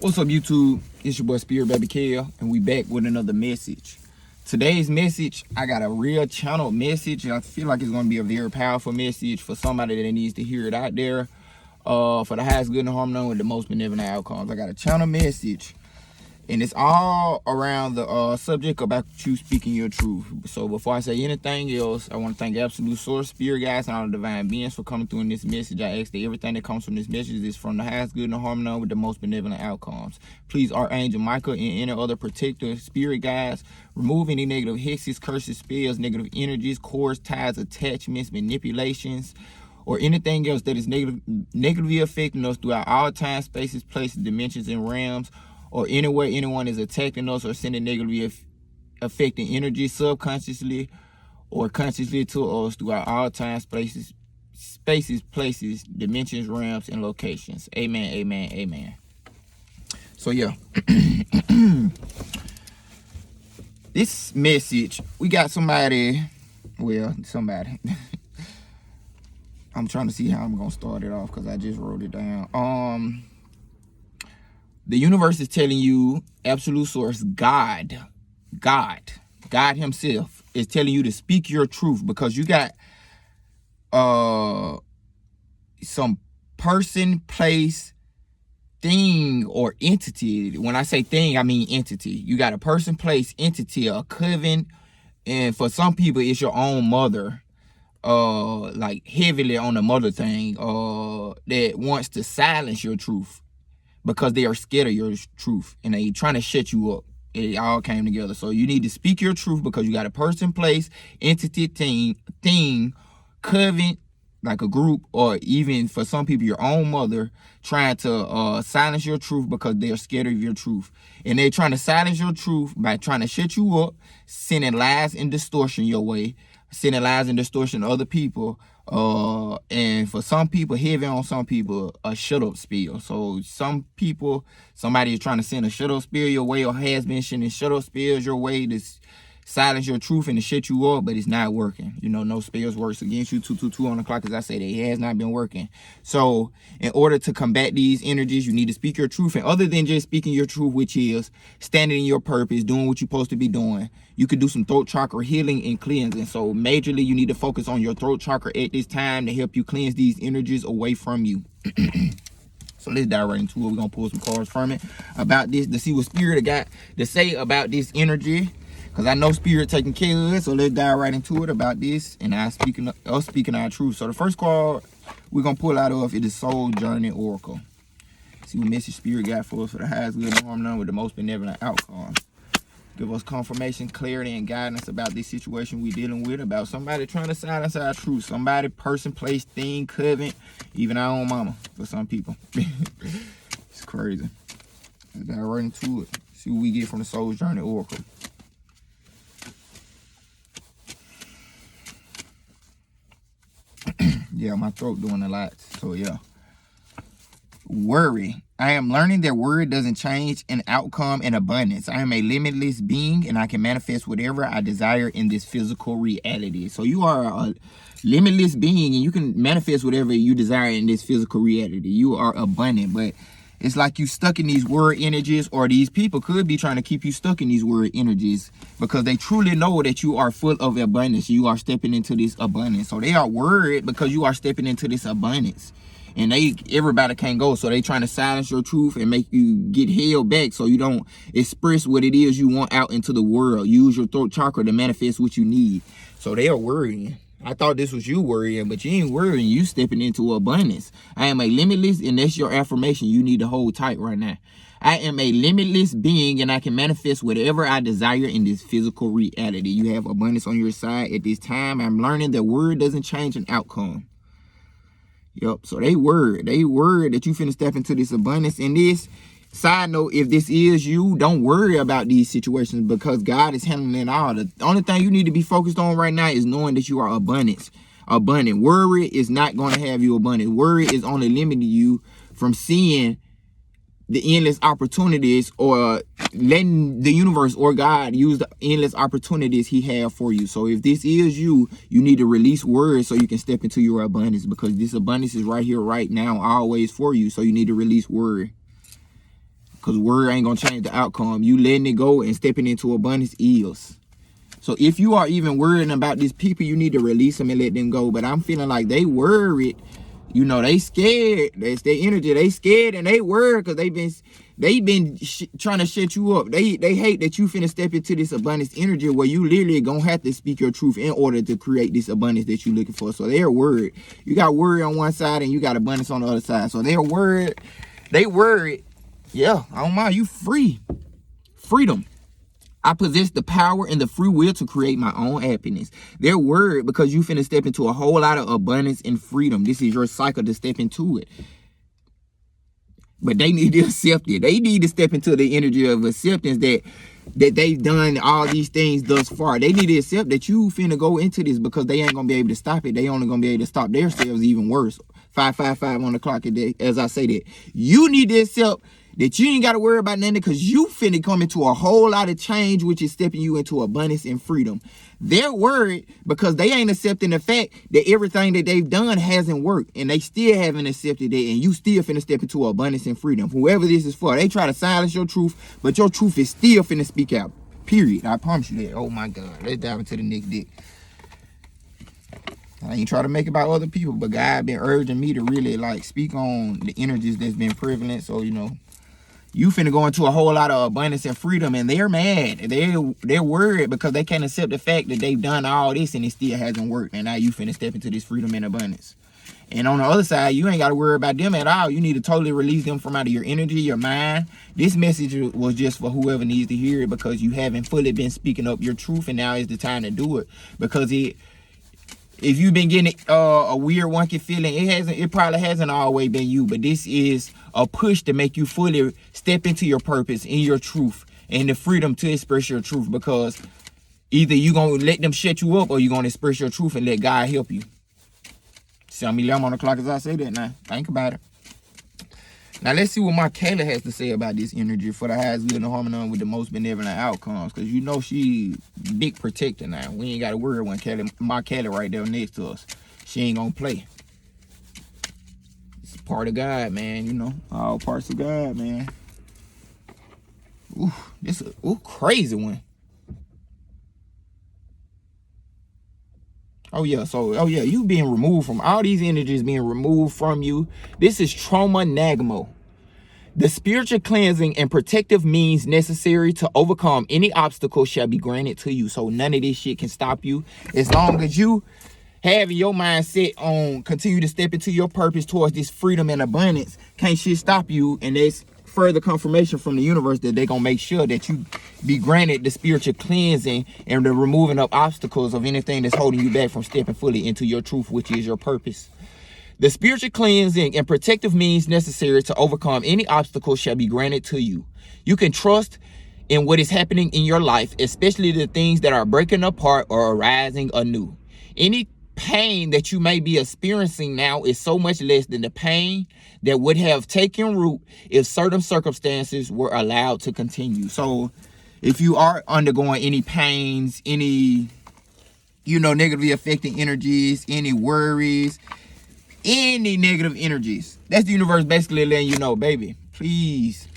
What's up, YouTube? It's your boy Spirit Baby Kale, and we back with another message. Today's message, I got a real channel message. I feel like it's going to be a very powerful message for somebody that needs to hear it out there. For the highest good and harmony with the most benevolent outcomes. I got a channel message, and it's all around the subject about you speaking your truth. So before I say anything else, I want to thank Absolute Source, Spirit Guides, and all the divine beings for coming through in this message. I ask that everything that comes from this message is from the highest good and harmony with the most benevolent outcomes. Please, Archangel Michael and any other protector, spirit guides, remove any negative hexes, curses, spells, negative energies, cords, ties, attachments, manipulations, or anything else that is negatively affecting us throughout all time, spaces, places, dimensions, and realms, or anywhere anyone is attacking us or sending negatively affecting energy subconsciously or consciously to us throughout all time, spaces, places, dimensions, realms, and locations. Amen, amen, amen. So yeah, this message, we got somebody. I'm trying to see how I'm gonna start it off because I just wrote it down. The universe is telling you, Absolute Source, God himself is telling you to speak your truth, because you got some person, place, thing, or entity. When I say thing, I mean entity. You got a person, place, entity, a coven, and for some people it's your own mother, like heavily on the mother thing, that wants to silence your truth because they are scared of your truth and they trying to shut you up. It all came together. So you need to speak your truth because you got a person, place, entity, thing, covenant, like a group, or even for some people your own mother, trying to silence your truth because they are scared of your truth. And they're trying to silence your truth by trying to shut you up, sending lies and distortion your way, sending lies and distortion to other people. And for some people, heavy on some people, a shut up spiel. So some people, somebody is trying to send a shut up spiel your way, or has been sending shut up spells your way to silence your truth and to shut you up, but it's not working. You know, no spells works against you. 222 on the clock, as I said, it has not been working. So in order to combat these energies, you need to speak your truth. And other than just speaking your truth, which is standing in your purpose, doing what you're supposed to be doing, you could do some throat chakra healing and cleansing. So majorly, you need to focus on your throat chakra at this time to help you cleanse these energies away from you. So let's dive right into it. We're going to pull some cards from it about this to see what Spirit got to say about this energy, because I know Spirit taking care of it. So let's dive right into it about this and us speaking our truth. So the first card we're going to pull out of it is Soul Journey Oracle. See what message Spirit got for us for the highest good and harmony with the most benevolent outcome. Give us confirmation, clarity, and guidance about this situation we're dealing with, about somebody trying to silence our truth. Somebody, person, place, thing, covenant, even our own mama for some people. It's crazy. Let's dive right into it. See what we get from the Soul Journey Oracle. Yeah, my throat doing a lot. So yeah. Worry. I am learning that worry doesn't change an outcome in abundance. I am a limitless being and I can manifest whatever I desire in this physical reality. So you are a limitless being and you can manifest whatever you desire in this physical reality. You are abundant, but it's like you stuck in these worry energies, or these people could be trying to keep you stuck in these worry energies because they truly know that you are full of abundance. You are stepping into this abundance. So they are worried because you are stepping into this abundance. And everybody can't go, so they trying to silence your truth and make you get held back so you don't express what it is you want out into the world. Use your throat chakra to manifest what you need. So they are worrying. I thought this was you worrying, but you ain't worrying. You stepping into abundance. I am a limitless, and that's your affirmation you need to hold tight right now. I am a limitless being, and I can manifest whatever I desire in this physical reality. You have abundance on your side at this time. I'm learning that word doesn't change an outcome. Yep, so they worried that you finna step into this abundance. And this, side note, if this is you, don't worry about these situations because God is handling it all. The only thing you need to be focused on right now is knowing that you are abundant. Worry is not going to have you abundant. Worry is only limiting you from seeing the endless opportunities, or letting the universe or God use the endless opportunities he have for you. So if this is you, you need to release words so you can step into your abundance, because this abundance is right here, right now, always for you. So you need to release word. Because word ain't going to change the outcome. You letting it go and stepping into abundance is. So if you are even worrying about these people, you need to release them and let them go. But I'm feeling like they worried. You know, they scared. That's their energy. They scared and they worried because they've been trying to shut you up. They hate that you finna step into this abundance energy where you literally gonna have to speak your truth in order to create this abundance that you're looking for. So they're worried. You got worry on one side and you got abundance on the other side. So they're worried. They worried. Yeah, I don't mind. You free. Freedom. I possess the power and the free will to create my own happiness. They're worried because you finna step into a whole lot of abundance and freedom. This is your cycle to step into it. But they need to accept it. They need to step into the energy of acceptance that they've done all these things thus far. They need to accept that you finna go into this because they ain't gonna be able to stop it. They only gonna be able to stop themselves even worse. 555 on the clock a day, as I say that. You need to accept that you ain't got to worry about nothing because you finna come into a whole lot of change, which is stepping you into abundance and freedom. They're worried because they ain't accepting the fact that everything that they've done hasn't worked and they still haven't accepted it, and you still finna step into abundance and freedom. Whoever this is for, they try to silence your truth, but your truth is still finna speak out. Period. I promise you that. Oh my God. Let's dive into the next dick. I ain't try to make it about other people, but God been urging me to really like speak on the energies that's been prevalent. So, you know, you finna go into a whole lot of abundance and freedom, and they're mad. They're worried because they can't accept the fact that they've done all this and it still hasn't worked. And now you finna step into this freedom and abundance. And on the other side, you ain't got to worry about them at all. You need to totally release them from out of your energy, your mind. This message was just for whoever needs to hear it because you haven't fully been speaking up your truth, and now is the time to do it. Because if you've been getting a weird, wonky feeling, it probably hasn't always been you, but this is a push to make you fully step into your purpose, in your truth, and the freedom to express your truth, because either you're going to let them shut you up or you're going to express your truth and let God help you. See, I'm on the clock as I say that now. Think about it. Now, let's see what my Kayla has to say about this energy for the highest good and harmony with the most benevolent outcomes. Because you know she big protector now. We ain't got to worry when my Kayla right there next to us. She ain't going to play. It's part of God, man. You know, all parts of God, man. Ooh, this is a crazy one. Oh yeah, you being removed from all these energies being removed from you. This is trauma nagmo. The spiritual cleansing and protective means necessary to overcome any obstacle shall be granted to you. So none of this shit can stop you. As long as you have your mind set on continue to step into your purpose towards this freedom and abundance, can't shit stop you. And there's further confirmation from the universe that they're gonna make sure that you be granted the spiritual cleansing and the removing of obstacles of anything that's holding you back from stepping fully into your truth, which is your purpose. The spiritual cleansing and protective means necessary to overcome any obstacle shall be granted to you. You can trust in what is happening in your life, especially the things that are breaking apart or arising anew. Any pain that you may be experiencing now is so much less than the pain that would have taken root if certain circumstances were allowed to continue. So if you are undergoing any pains, any, negatively affecting energies, any worries, any negative energies, that's the universe basically letting you know, baby, please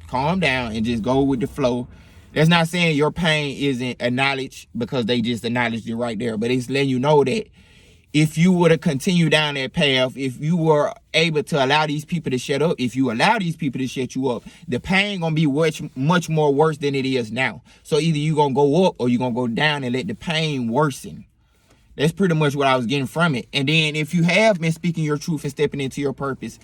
calm down and just go with the flow. That's not saying your pain isn't acknowledged because they just acknowledged it right there, but it's letting you know that if you were to continue down that path, if you were able to allow these people to shut up, if you allow these people to shut you up, the pain gonna be much more worse than it is now. So either you gonna go up or you gonna go down and let the pain worsen. That's pretty much what I was getting from it. And then if you have been speaking your truth and stepping into your purpose,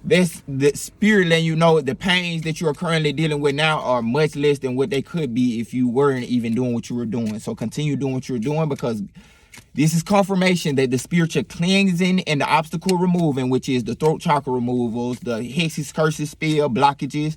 that's the spirit letting you know the pains that you are currently dealing with now are much less than what they could be if you weren't even doing what you were doing. So continue doing what you're doing, because this is confirmation that the spiritual cleansing and the obstacle removing, which is the throat chakra removals, the hexes, curses, spell, blockages,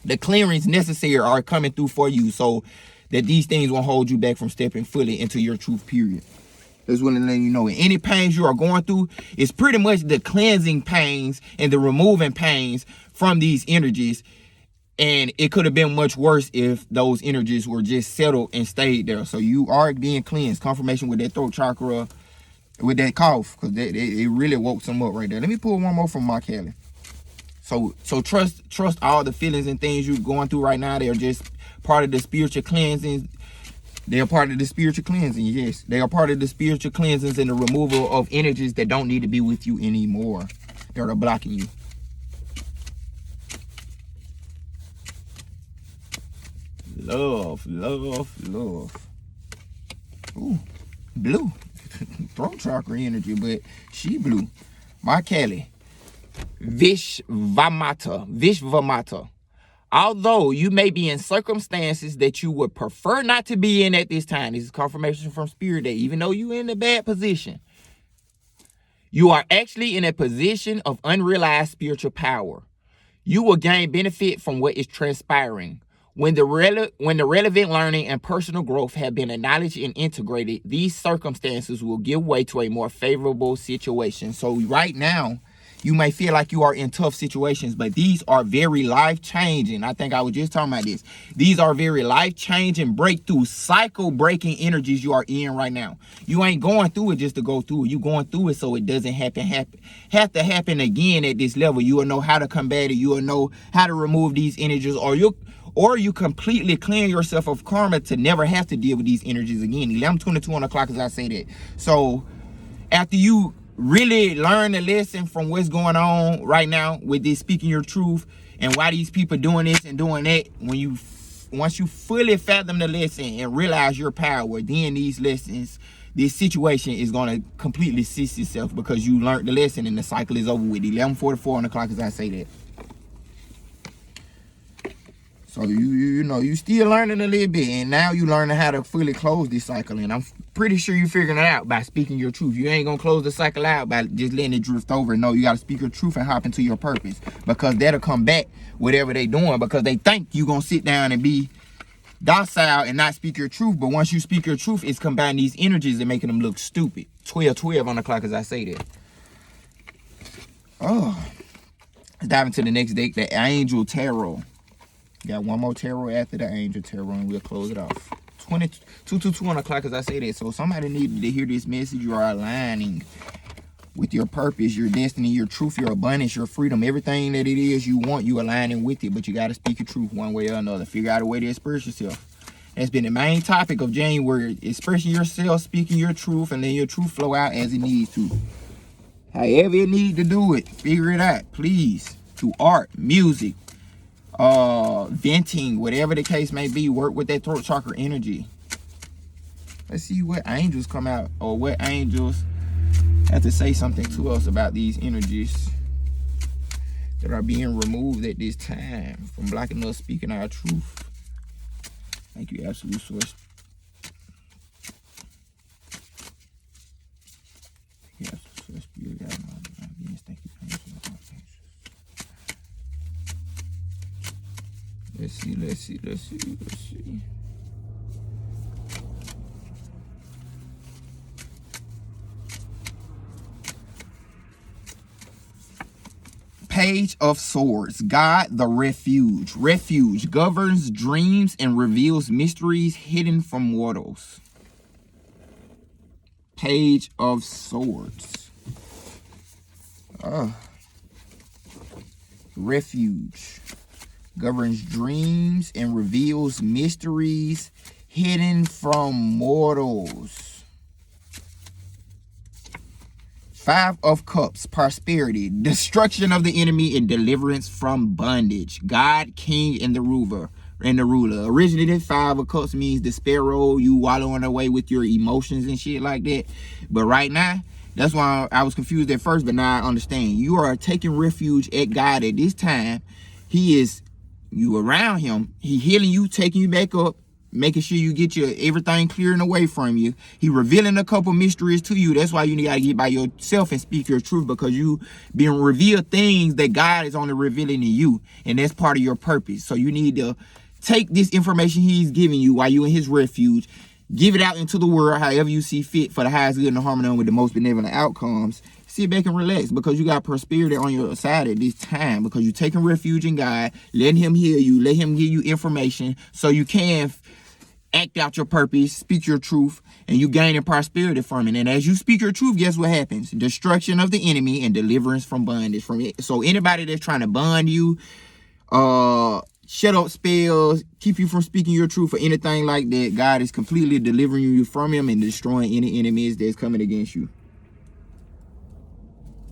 the clearings necessary are coming through for you so that these things won't hold you back from stepping fully into your truth, period. That's what I'm letting you know. And any pains you are going through is pretty much the cleansing pains and the removing pains from these energies. And it could have been much worse if those energies were just settled and stayed there. So you are being cleansed. Confirmation with that throat chakra with that cough, because it really woke some up right there. Let me pull one more from Mark Kelly. So trust all the feelings and things you're going through right now. They're just part of the spiritual cleansing. They are part of the spiritual cleansing. Yes, they are part of the spiritual cleansings and the removal of energies that don't need to be with you anymore. They're blocking you. Love. Ooh, blue. Throat chakra energy, but she blue. Mark Kelly. Vishvamata. Although you may be in circumstances that you would prefer not to be in at this time, this is confirmation from Spirit that even though you're in a bad position, you are actually in a position of unrealized spiritual power. You will gain benefit from what is transpiring. When the relevant learning and personal growth have been acknowledged and integrated, these circumstances will give way to a more favorable situation. So right now, you may feel like you are in tough situations, but these are very life-changing. I think I was just talking about this. These are very life-changing, breakthrough, cycle-breaking energies you are in right now. You ain't going through it just to go through it. You're going through it so it doesn't have to happen again at this level. You will know how to combat it. You will know how to remove these energies, or you completely clean yourself of karma to never have to deal with these energies again. 11:22 on the clock as I say that. So after you really learn the lesson from what's going on right now with this speaking your truth and why these people doing this and doing that, once you fully fathom the lesson and realize your power, then these lessons, this situation is going to completely cease itself because you learned the lesson and the cycle is over with. 11:44 on the clock as I say that. So you still learning a little bit, and now you learning how to fully close this cycle. And I'm pretty sure you figuring it out by speaking your truth. You ain't gonna close the cycle out by just letting it drift over. No, you gotta speak your truth and hop into your purpose, because that'll come back whatever they doing, because they think you gonna sit down and be docile and not speak your truth. But once you speak your truth, it's combining these energies and making them look stupid. 12:12 on the clock as I say that. Oh, let's dive into the next deck, the Angel Tarot. Got one more tarot after the Angel Tarot, and we'll close it off. 22:22 on the clock as I say that. So somebody needed to hear this message. You are aligning with your purpose, your destiny, your truth, your abundance, your freedom. Everything that it is you want, you aligning with it. But you got to speak your truth one way or another. Figure out a way to express yourself. That's been the main topic of January. Expressing yourself, speaking your truth, and letting your truth flow out as it needs to. However you need to do it, figure it out, please. Through art, music, venting, whatever the case may be, work with that throat chakra energy. Let's see what angels come out, or what angels have to say something to us about these energies that are being removed at this time from blocking us speaking our truth. Thank you, Absolute Source. Thank you, Absolute Source. Spirit guide, my beings. Thank you, angels. Let's see. Page of Swords. God, the refuge. Refuge governs dreams and reveals mysteries hidden from mortals. Page of Swords. Refuge governs dreams and reveals mysteries hidden from mortals. Five of Cups, prosperity, destruction of the enemy, and deliverance from bondage. God, King, and the ruler. Originally, the Five of Cups means the sparrow, you wallowing away with your emotions and shit like that. But right now, that's why I was confused at first, but now I understand. You are taking refuge at God at this time. You around him. He healing you, taking you back up, making sure you get your everything clearing away from you. He revealing a couple mysteries to you. That's why you gotta get by yourself and speak your truth, because you being revealed things that God is only revealing to you, and that's part of your purpose. So you need to take this information he's giving you while you're in his refuge, give it out into the world however you see fit for the highest good and the harmony with the most benevolent outcomes. Sit back and relax, because you got prosperity on your side at this time, because you're taking refuge in God, letting him heal you, let him give you information so you can act out your purpose, speak your truth, and you gaining prosperity from it. And as you speak your truth, guess what happens? Destruction of the enemy and deliverance from bondage from it. So anybody that's trying to bond you, shut up spells, keep you from speaking your truth or anything like that, God is completely delivering you from him and destroying any enemies that's coming against you.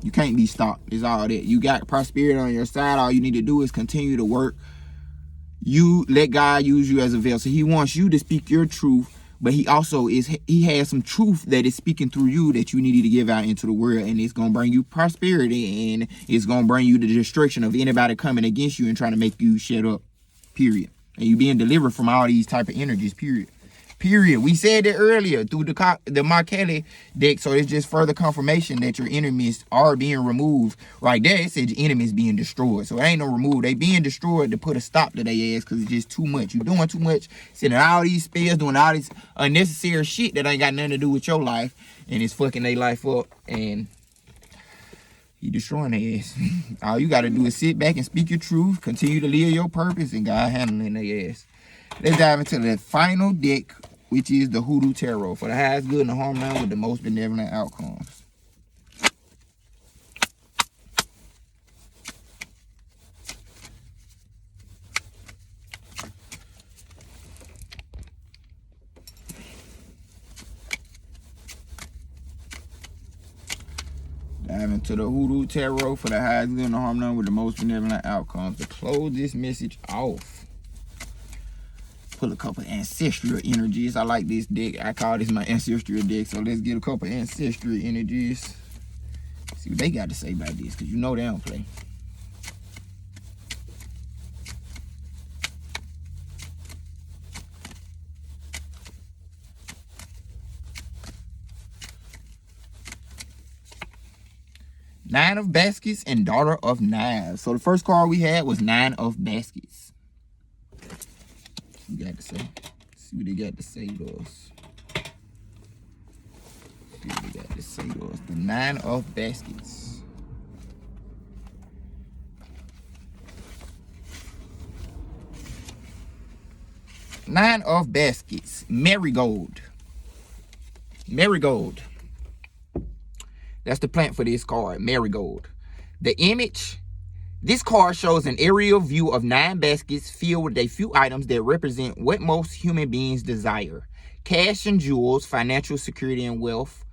You can't be stopped. It's all that. You got prosperity on your side. All you need to do is continue to work. You let God use you as a vessel. He wants you to speak your truth, but he has some truth that is speaking through you that you need to give out into the world, and it's going to bring you prosperity, and it's going to bring you the destruction of anybody coming against you and trying to make you shut up, period. And you being delivered from all these type of energies, period. We said it earlier through the Mark Kelly deck, so it's just further confirmation that your enemies are being removed. Right there, it said your enemies being destroyed. So it ain't no remove. They being destroyed to put a stop to their ass because it's just too much. You doing too much, sending all these spells, doing all this unnecessary shit that ain't got nothing to do with your life, and it's fucking their life up, and you destroying their ass. All you got to do is sit back and speak your truth, continue to live your purpose, and God handling their ass. Let's dive into the final deck, which is the Hoodoo Tarot, for the highest good and the harmony with the most benevolent outcomes. Dive into the Hoodoo Tarot for the highest good and the harmony with the most benevolent outcomes. To close this message off, pull a couple ancestral energies. I like this deck. I call this my ancestral deck. So let's get a couple ancestral energies. See what they got to say about this, because you know they don't play. Nine of Baskets and Daughter of Knives. So the first card we had was Nine of Baskets. You got to say. See what they got to say to us. See what they got to say to us. The Nine of Baskets. Nine of Baskets. Marigold. Marigold. That's the plant for this card. Marigold. The image. This card shows an aerial view of 9 baskets filled with a few items that represent what most human beings desire. Cash and jewels, financial security and wealth.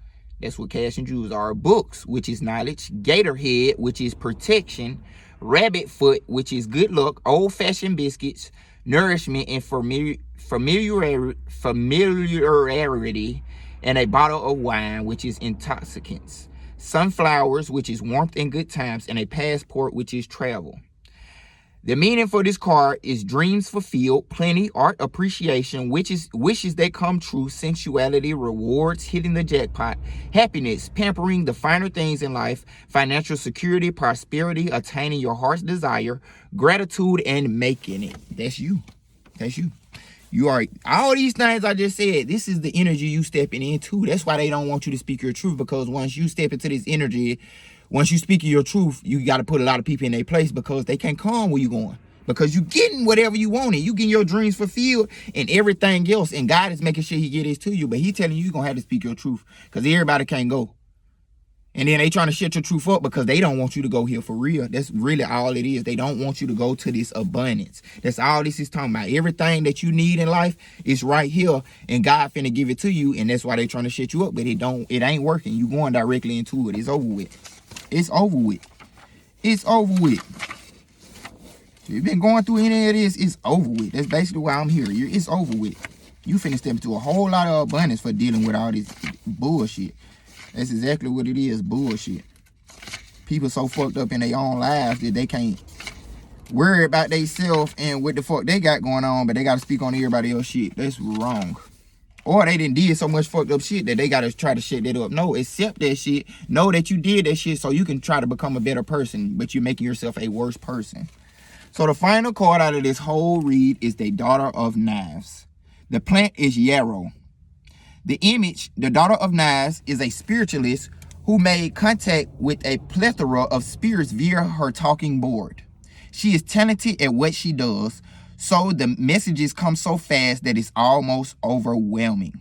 That's what cash and jewels are. Books, which is knowledge. Gator head, which is protection. Rabbit foot, which is good luck. Old-fashioned biscuits, nourishment and familiarity. And a bottle of wine, which is intoxicants. Sunflowers, which is warmth and good times, and a passport, which is travel. The meaning for this card is dreams fulfilled, plenty, art appreciation, wishes that come true, sensuality, rewards, hitting the jackpot, happiness, pampering the finer things in life, financial security, prosperity, attaining your heart's desire, gratitude, and making it. That's you. That's you. You are, all these things I just said, this is the energy you stepping into. That's why they don't want you to speak your truth, because once you step into this energy, once you speak your truth, you got to put a lot of people in their place because they can't come where you going. Because you getting whatever you want, and you getting your dreams fulfilled and everything else, and God is making sure he get this to you, but he telling you going to have to speak your truth because everybody can't go. And then they trying to shut your truth up because they don't want you to go here for real. That's really all it is. They don't want you to go to this abundance. That's all this is talking about. Everything that you need in life is right here, and God finna give it to you, and that's why they trying to shut you up, but it ain't working. You going directly into it. It's over with. It's over with. It's over with. If you've been going through any of this, it's over with. That's basically why I'm here. It's over with. You finna step into a whole lot of abundance for dealing with all this bullshit. That's exactly what it is, bullshit. People so fucked up in their own lives that they can't worry about themselves and what the fuck they got going on, but they got to speak on everybody else's shit. That's wrong. Or they done did so much fucked up shit that they got to try to shut that up. No, accept that shit. Know that you did that shit so you can try to become a better person, but you're making yourself a worse person. So the final card out of this whole read is the Daughter of Knives. The plant is yarrow. The image, the Daughter of Knives, is a spiritualist who made contact with a plethora of spirits via her talking board. She is talented at what she does, So the messages come so fast that it's almost overwhelming.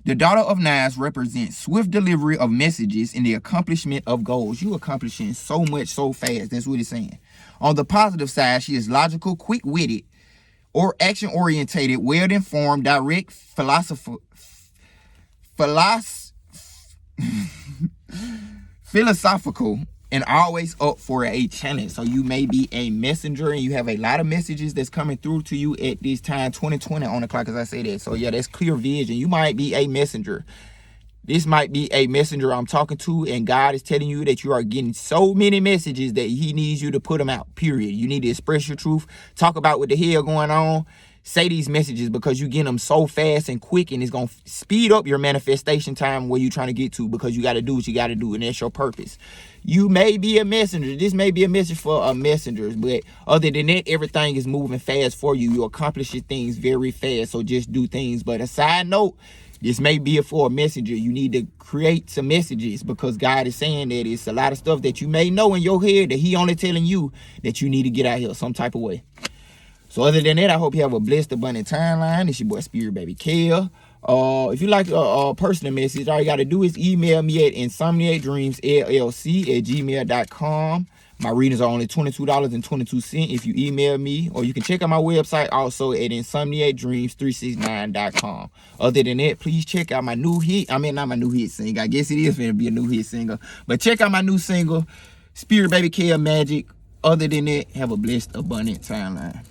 The daughter of nines represents swift delivery of messages and the accomplishment of goals. You accomplishing so much so fast. That's what it's saying. On the positive side, she is logical, quick-witted, or action-orientated, well-informed, direct, philosophical, and always up for a challenge. So you may be a messenger and you have a lot of messages that's coming through to you at this time, 2020 on the clock, as I say that. So yeah, that's clear vision. You might be a messenger. This might be a messenger I'm talking to, and God is telling you that you are getting so many messages that he needs you to put them out, period. You need to express your truth, talk about what the hell going on, say these messages, because you get them so fast and quick, and it's going to speed up your manifestation time where you're trying to get to, because you got to do what you got to do, and that's your purpose. You may be a messenger. This may be a message for messengers, but other than that, everything is moving fast for you. You accomplish things very fast, so just do things. But a side note, this may be for a messenger. You need to create some messages, because God is saying that it's a lot of stuff that you may know in your head that he only telling you that you need to get out here some type of way. So other than that, I hope you have a blessed, abundant timeline. It's your boy Spirit Baby Kel. If you like a personal message, all you got to do is email me at insomniatedreamsllc@gmail.com. My readings are only $22.22 if you email me, or you can check out my website also at insomniatedreams369.com. Other than that, please check out my new hit. I mean, not my new hit single. I guess it is going to be a new hit single. But check out my new single, Spirit Baby Kel Magic. Other than that, have a blessed, abundant timeline.